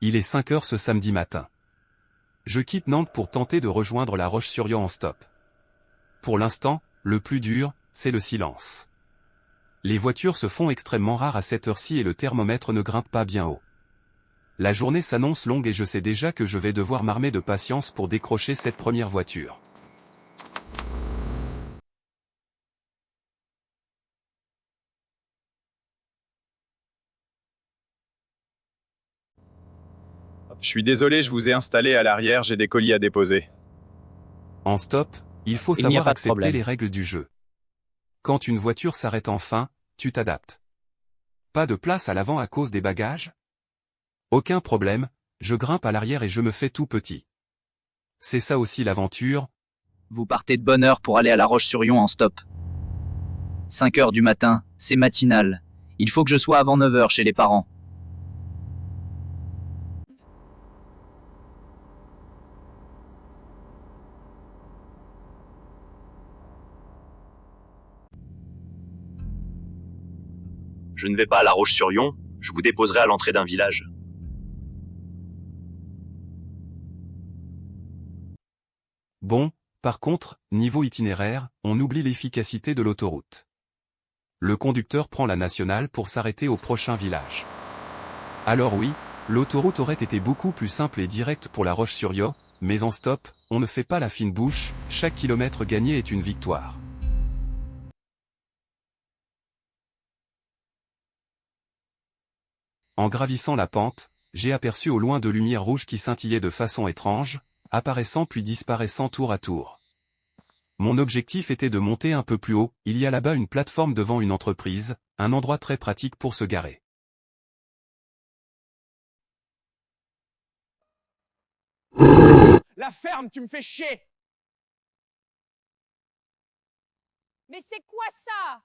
Il est 5 heures ce samedi matin. Je quitte Nantes pour tenter de rejoindre La Roche-sur-Yon en stop. Pour l'instant, le plus dur, c'est le silence. Les voitures se font extrêmement rares à cette heure-ci et le thermomètre ne grimpe pas bien haut. La journée s'annonce longue et je sais déjà que je vais devoir m'armer de patience pour décrocher cette première voiture. Je suis désolé, je vous ai installé à l'arrière, j'ai des colis à déposer. En stop, il faut Il n'y a savoir pas de accepter problème. les règles du jeu. Quand une voiture s'arrête enfin, tu t'adaptes. Pas de place à l'avant à cause des bagages? Aucun problème, je grimpe à l'arrière et je me fais tout petit. C'est ça aussi l'aventure. Vous partez de bonne heure pour aller à La Roche-sur-Yon en stop. 5 heures du matin, c'est matinal. Il faut que je sois avant 9 heures chez les parents. Je ne vais pas à La Roche-sur-Yon, je vous déposerai à l'entrée d'un village. Bon, par contre, niveau itinéraire, on oublie l'efficacité de l'autoroute. Le conducteur prend la nationale pour s'arrêter au prochain village. Alors oui, l'autoroute aurait été beaucoup plus simple et directe pour La Roche-sur-Yon, mais en stop, on ne fait pas la fine bouche, chaque kilomètre gagné est une victoire. En gravissant la pente, j'ai aperçu au loin deux lumières rouges qui scintillaient de façon étrange, apparaissant puis disparaissant tour à tour. Mon objectif était de monter un peu plus haut, il y a là-bas une plateforme devant une entreprise, un endroit très pratique pour se garer. La ferme, tu me fais chier! Mais c'est quoi ça?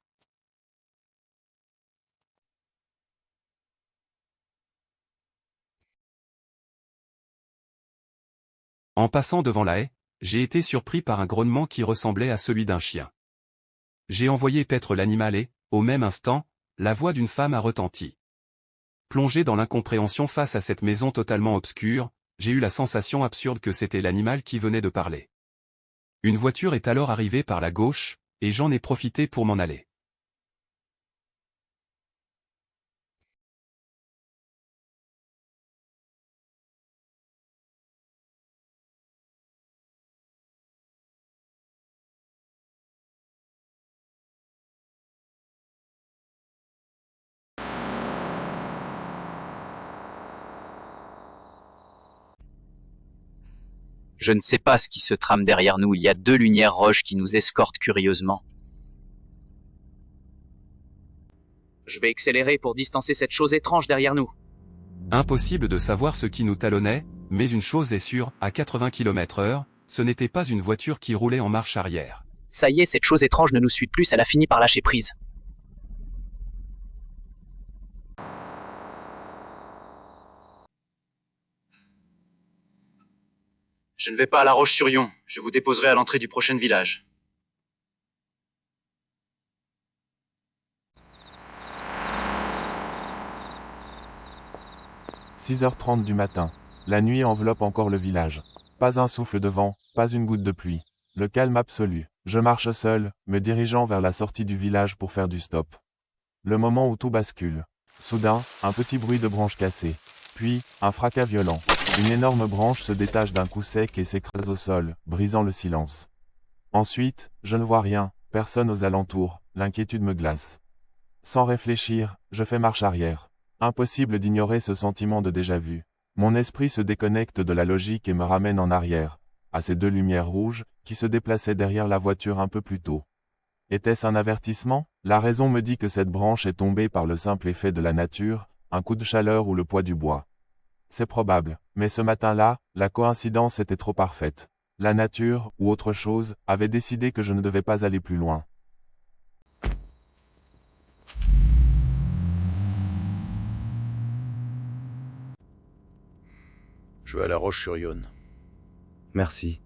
En passant devant la haie, j'ai été surpris par un grognement qui ressemblait à celui d'un chien. J'ai envoyé paître l'animal et, au même instant, la voix d'une femme a retenti. Plongé dans l'incompréhension face à cette maison totalement obscure, j'ai eu la sensation absurde que c'était l'animal qui venait de parler. Une voiture est alors arrivée par la gauche, et j'en ai profité pour m'en aller. Je ne sais pas ce qui se trame derrière nous, il y a 2 lumières rouges qui nous escortent curieusement. Je vais accélérer pour distancer cette chose étrange derrière nous. Impossible de savoir ce qui nous talonnait, mais une chose est sûre, à 80 km/h, ce n'était pas une voiture qui roulait en marche arrière. Ça y est, cette chose étrange ne nous suit plus, elle a fini par lâcher prise. Je ne vais pas à La Roche-sur-Yon, je vous déposerai à l'entrée du prochain village. « 6h30 du matin. La nuit enveloppe encore le village. Pas un souffle de vent, pas une goutte de pluie. Le calme absolu. Je marche seul, me dirigeant vers la sortie du village pour faire du stop. Le moment où tout bascule. Soudain, un petit bruit de branches cassées. Puis, un fracas violent. Une énorme branche se détache d'un coup sec et s'écrase au sol, brisant le silence. Ensuite, je ne vois rien, personne aux alentours, l'inquiétude me glace. Sans réfléchir, je fais marche arrière. Impossible d'ignorer ce sentiment de déjà-vu. Mon esprit se déconnecte de la logique et me ramène en arrière, à ces 2 lumières rouges, qui se déplaçaient derrière la voiture un peu plus tôt. Était-ce un avertissement? La raison me dit que cette branche est tombée par le simple effet de la nature, un coup de chaleur ou le poids du bois. C'est probable, mais ce matin-là, la coïncidence était trop parfaite. La nature, ou autre chose, avait décidé que je ne devais pas aller plus loin. Je vais à La Roche-sur-Yon. Merci.